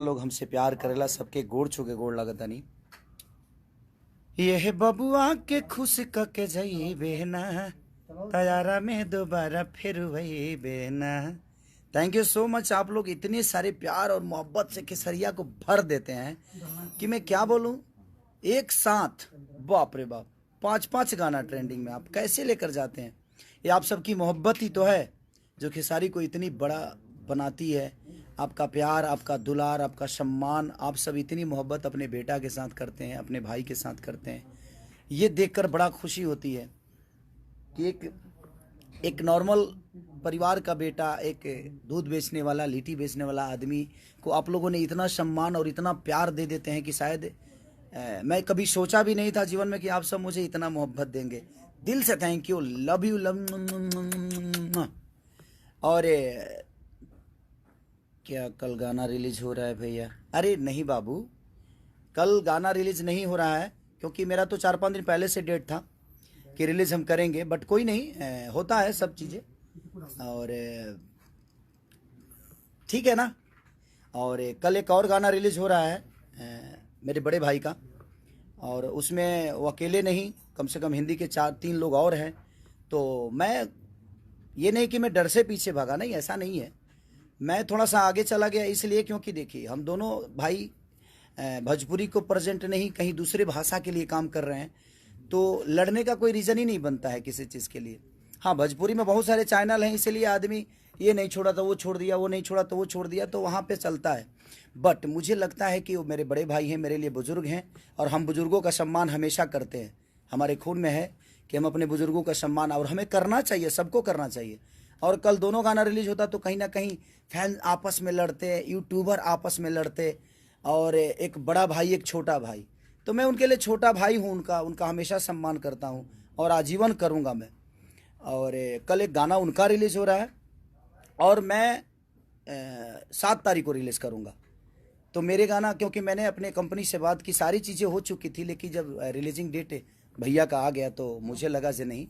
लोग हमसे प्यार करेला सबके गोड़ छुके गोड़ लगतनी। ये बबुआ के खुश कके जई बेना तैयारा में दोबारा फिर वही बेना। Thank you so much. आप लोग इतने सारे प्यार और मोहब्बत से केसरिया को भर देते हैं कि मैं क्या बोलूं। एक साथ बाप रे बाप 5-5 गाना ट्रेंडिंग में आप कैसे लेकर जाते हैं। ये आप सबकी मोहब्बत ही तो है जो खेसारी को इतनी बड़ा बनाती है। आपका प्यार, आपका दुलार, आपका सम्मान, आप सब इतनी मोहब्बत अपने बेटा के साथ करते हैं, अपने भाई के साथ करते हैं। ये देखकर बड़ा खुशी होती है कि एक नॉर्मल परिवार का बेटा, एक दूध बेचने वाला, लिट्टी बेचने वाला आदमी को आप लोगों ने इतना सम्मान और इतना प्यार दे देते हैं कि शायद मैं कभी सोचा भी नहीं था जीवन में कि आप सब मुझे इतना मोहब्बत देंगे। दिल से thank you, love you, love. और क्या कल गाना रिलीज हो रहा है भैया? अरे नहीं बाबू, कल गाना रिलीज नहीं हो रहा है क्योंकि मेरा तो 4-5 दिन पहले से डेट था कि रिलीज हम करेंगे, बट कोई नहीं, होता है सब चीज़ें और ठीक है ना। और कल एक और गाना रिलीज हो रहा है मेरे बड़े भाई का, और उसमें वो अकेले नहीं, कम से कम हिंदी के 4-3 लोग और हैं। तो मैं ये नहीं कि मैं डर से पीछे भागा, नहीं, ऐसा नहीं है। मैं थोड़ा सा आगे चला गया इसलिए क्योंकि देखिए हम दोनों भाई भोजपुरी को प्रेजेंट नहीं, कहीं दूसरे भाषा के लिए काम कर रहे हैं, तो लड़ने का कोई रीज़न ही नहीं बनता है किसी चीज़ के लिए। हाँ, भोजपुरी में बहुत सारे चैनल हैं, इसलिए आदमी ये नहीं छोड़ा तो वो छोड़ दिया, वो नहीं छोड़ा तो वो छोड़ दिया, तो वहाँ पे चलता है। बट मुझे लगता है कि वो मेरे बड़े भाई हैं, मेरे लिए बुज़ुर्ग हैं, और हम बुज़ुर्गों का सम्मान हमेशा करते हैं। हमारे खून में है कि हम अपने बुज़ुर्गों का सम्मान, और हमें करना चाहिए, सबको करना चाहिए। और कल दोनों गाना रिलीज होता तो कहीं ना कहीं फैन आपस में लड़ते, यूट्यूबर आपस में लड़ते, और एक बड़ा भाई एक छोटा भाई, तो मैं उनके लिए छोटा भाई हूँ, उनका हमेशा सम्मान करता हूँ और आजीवन करूँगा मैं। और कल एक गाना उनका रिलीज़ हो रहा है और मैं 7 तारीख को रिलीज़ करूँगा। तो मेरे गाना, क्योंकि मैंने अपने कंपनी से बात की, सारी चीज़ें हो चुकी थी, लेकिन जब रिलीजिंग डेट भैया का आ गया तो मुझे लगा कि नहीं,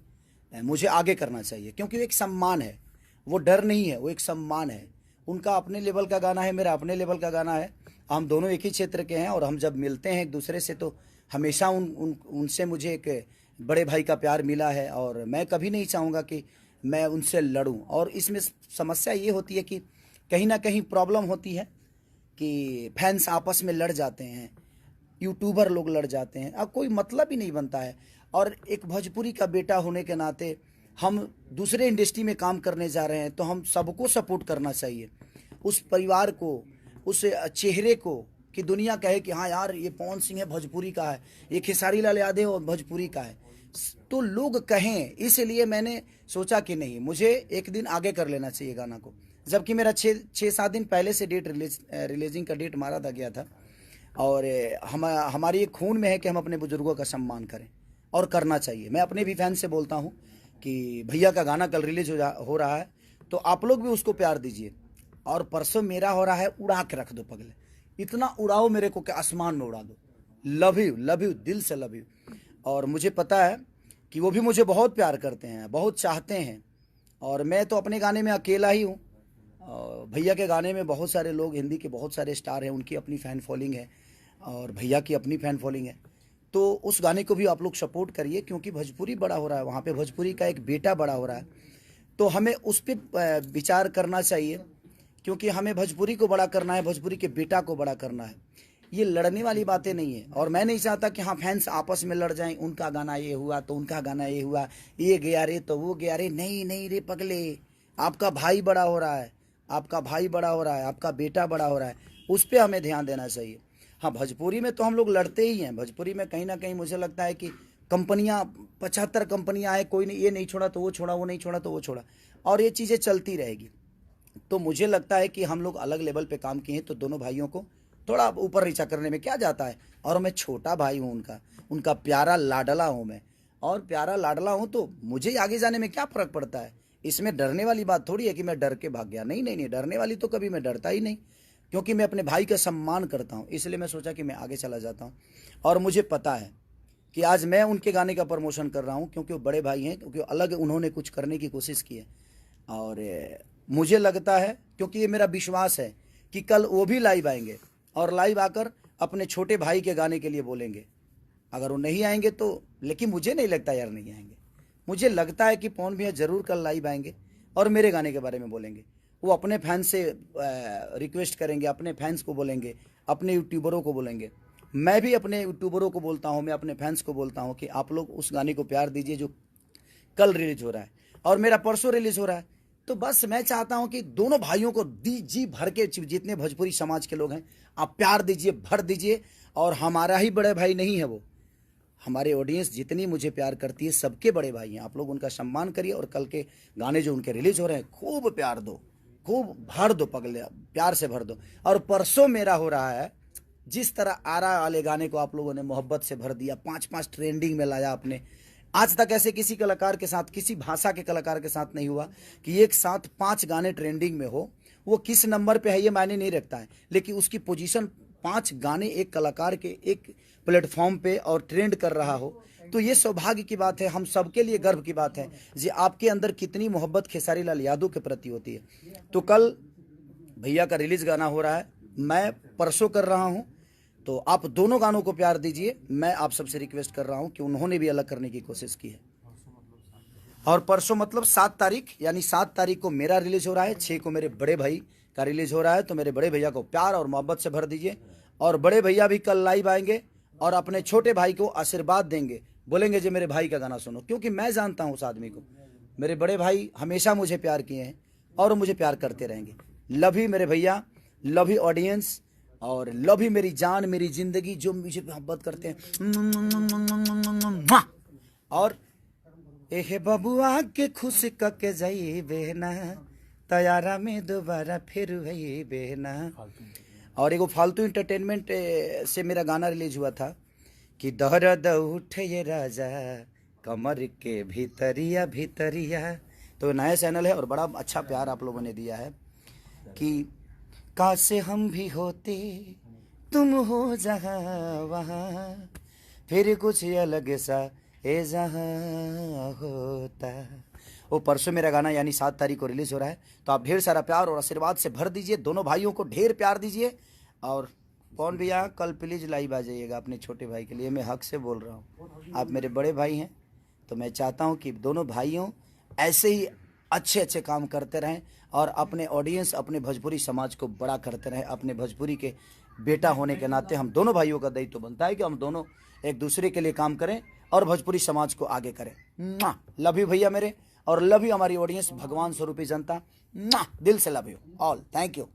मुझे आगे करना चाहिए, क्योंकि वो एक सम्मान है, वो डर नहीं है, वो एक सम्मान है। उनका अपने लेवल का गाना है, मेरा अपने लेवल का गाना है, हम दोनों एक ही क्षेत्र के हैं, और हम जब मिलते हैं एक दूसरे से तो हमेशा उनसे मुझे एक बड़े भाई का प्यार मिला है, और मैं कभी नहीं चाहूँगा कि मैं उनसे लड़ूं। और इसमें समस्या ये होती है कि कहीं ना कहीं प्रॉब्लम होती है कि फैंस आपस में लड़ जाते हैं, यूट्यूबर लोग लड़ जाते हैं, अब कोई मतलब ही नहीं बनता है। और एक भोजपुरी का बेटा होने के नाते हम दूसरे इंडस्ट्री में काम करने जा रहे हैं, तो हम सबको सपोर्ट करना चाहिए, उस परिवार को, उस चेहरे को, कि दुनिया कहे कि हाँ यार ये पवन सिंह है भोजपुरी का है, ये खेसारी लाल यादव और भोजपुरी का है, तो लोग कहें। इसलिए मैंने सोचा कि नहीं, मुझे एक दिन आगे कर लेना चाहिए गाना को, जबकि मेरा 6-7 दिन पहले से रिलीजिंग का डेट मारा था गया था। और हमारी एक खून में है कि हम अपने बुजुर्गों का सम्मान करें, और करना चाहिए। मैं अपने भी फैन से बोलता हूँ कि भैया का गाना कल रिलीज हो रहा है, तो आप लोग भी उसको प्यार दीजिए। और परसों मेरा हो रहा है, उड़ा के रख दो पगले, इतना उड़ाओ मेरे को कि आसमान में उड़ा दो। लव यू, दिल से लव यू। और मुझे पता है कि वो भी मुझे बहुत प्यार करते हैं, बहुत चाहते हैं, और मैं तो अपने गाने में अकेला ही हूँ। भैया के गाने में बहुत सारे लोग, हिंदी के बहुत सारे स्टार हैं, उनकी अपनी फ़ैन फॉलोइंग है, और भैया की अपनी फ़ैन फॉलोइंग है। तो उस गाने को भी आप लोग सपोर्ट करिए, क्योंकि भोजपुरी बड़ा हो रहा है, वहाँ पे भोजपुरी का एक बेटा बड़ा हो रहा है, तो हमें उस पर विचार करना चाहिए, क्योंकि हमें भोजपुरी को बड़ा करना है, भोजपुरी के बेटा को बड़ा करना है। ये लड़ने वाली बातें नहीं है, और मैं नहीं चाहता कि हाँ फैंस आपस में लड़ जाएं, उनका गाना ये हुआ तो उनका गाना ये हुआ, ये गया रे तो वो गया रे। नहीं नहीं रे पगले, आपका भाई बड़ा हो रहा है, आपका भाई बड़ा हो रहा है, आपका बेटा बड़ा हो रहा है, उस पर हमें ध्यान देना चाहिए। हाँ, भोजपुरी में तो हम लोग लड़ते ही हैं, भोजपुरी में कहीं ना कहीं मुझे लगता है कि कंपनियाँ, 75 कंपनियाँ आए, कोई नहीं, ये नहीं छोड़ा तो वो छोड़ा, वो नहीं छोड़ा तो वो छोड़ा, और ये चीज़ें चलती रहेगी। तो मुझे लगता है कि हम लोग अलग लेवल पे काम किए हैं, तो दोनों भाइयों को थोड़ा ऊपर नीचा करने में क्या जाता है। और मैं छोटा भाई हूँ उनका प्यारा लाडला हूँ मैं, और प्यारा लाडला हूँ, तो मुझे आगे जाने में क्या फ़र्क पड़ता है। इसमें डरने वाली बात थोड़ी है कि मैं डर के भाग गया, नहीं नहीं नहीं, डरने वाली तो कभी मैं डरता ही नहीं, क्योंकि मैं अपने भाई का सम्मान करता हूँ। इसलिए मैं सोचा कि मैं आगे चला जाता हूँ, और मुझे पता है कि आज मैं उनके गाने का प्रमोशन कर रहा हूँ, क्योंकि वो बड़े भाई हैं, क्योंकि अलग उन्होंने कुछ करने की कोशिश की है। और मुझे लगता है, क्योंकि ये मेरा विश्वास है कि कल वो भी लाइव आएंगे, और लाइव आकर अपने छोटे भाई के गाने के लिए बोलेंगे। अगर वो नहीं आएंगे तो, लेकिन मुझे नहीं लगता यार नहीं आएंगे। मुझे लगता है कि पवन भैया ज़रूर कल लाइव आएंगे और मेरे गाने के बारे में बोलेंगे। वो अपने फैंस से रिक्वेस्ट करेंगे, अपने फैंस को बोलेंगे, अपने यूट्यूबरों को बोलेंगे। मैं भी अपने यूट्यूबरों को बोलता हूँ, मैं अपने फैंस को बोलता हूँ कि आप लोग उस गाने को प्यार दीजिए जो कल रिलीज हो रहा है और मेरा परसों रिलीज हो रहा है। तो बस मैं चाहता हूँ कि दोनों भाइयों को जी भर के, जितने भोजपुरी समाज के लोग हैं, आप प्यार दीजिए, भर दीजिए। और हमारा ही बड़े भाई नहीं है वो, हमारे ऑडियंस जितनी मुझे प्यार करती है सबके बड़े भाई हैं। आप लोग उनका सम्मान करिए और कल के गाने जो उनके रिलीज हो रहे हैं खूब प्यार दो, खूब भर दो, पगले प्यार से भर दो। और परसों मेरा हो रहा है, जिस तरह आरा वाले गाने को आप लोगों ने मोहब्बत से भर दिया, 5-5 ट्रेंडिंग में लाया आपने। आज तक ऐसे किसी कलाकार के साथ, किसी भाषा के कलाकार के साथ नहीं हुआ कि एक साथ 5 गाने ट्रेंडिंग में हो। वो किस नंबर पे है ये मायने नहीं रखता है, लेकिन उसकी पोजीशन 5 गाने एक कलाकार के एक प्लेटफॉर्म पे और ट्रेंड कर रहा हो, तो ये सौभाग्य की बात है, हम सबके लिए गर्व की बात है जी। आपके अंदर कितनी मोहब्बत खेसारी लाल यादव के प्रति होती है। तो कल भैया का रिलीज गाना हो रहा है, मैं परसों कर रहा हूँ, तो आप दोनों गानों को प्यार दीजिए। मैं आप सबसे रिक्वेस्ट कर रहा हूँ कि उन्होंने भी अलग करने की कोशिश की है। और परसों मतलब 7 तारीख, यानी 7 तारीख को मेरा रिलीज हो रहा है, 6 को मेरे बड़े भाई का रिलीज हो रहा है। तो मेरे बड़े भैया को प्यार और मोहब्बत से भर दीजिए। और बड़े भैया भी कल लाइव आएंगे और अपने छोटे भाई को आशीर्वाद देंगे, बोलेंगे जो मेरे भाई का गाना सुनो, क्योंकि मैं जानता हूँ उस आदमी को। मेरे बड़े भाई हमेशा मुझे प्यार किए हैं और मुझे प्यार करते रहेंगे। लव यू मेरे भैया, लव यू ऑडियंस, और लव यू मेरी जान, मेरी जिंदगी, जो मुझे मोहब्बत करते हैं। और एहे बबुआ के खुश कके जाई बेना, तैयारा में दोबारा फिर वही बेना। और एगो फालतू इंटरटेनमेंट से मेरा गाना रिलीज हुआ था कि दर्द उठे ये राजा कमर के भीतरिया भीतरिया। तो नया चैनल है और बड़ा अच्छा प्यार आप लोगों ने दिया है कि काश हम भी होते तुम हो जहाँ वहाँ, फिर कुछ अलग सा ए जहाँ होता। वो परसों मेरा गाना यानी 7 तारीख को रिलीज हो रहा है। तो आप ढेर सारा प्यार और आशीर्वाद से भर दीजिए, दोनों भाइयों को ढेर प्यार दीजिए। और पवन भैया कल प्लीज़ लाइव आ जाइएगा अपने छोटे भाई के लिए, मैं हक से बोल रहा हूँ। आप मेरे बड़े भाई हैं, तो मैं चाहता हूँ कि दोनों भाइयों ऐसे ही अच्छे अच्छे काम करते रहें और अपने ऑडियंस, अपने भोजपुरी समाज को बड़ा करते रहें। अपने भोजपुरी के बेटा होने के नाते हम दोनों भाइयों का दायित्व बनता है कि हम दोनों एक दूसरे के लिए काम करें और भोजपुरी समाज को आगे करें। लव यू भैया मेरे, और लव यू हमारी ऑडियंस, भगवान स्वरूपी जनता। दिल से love you all, thank you.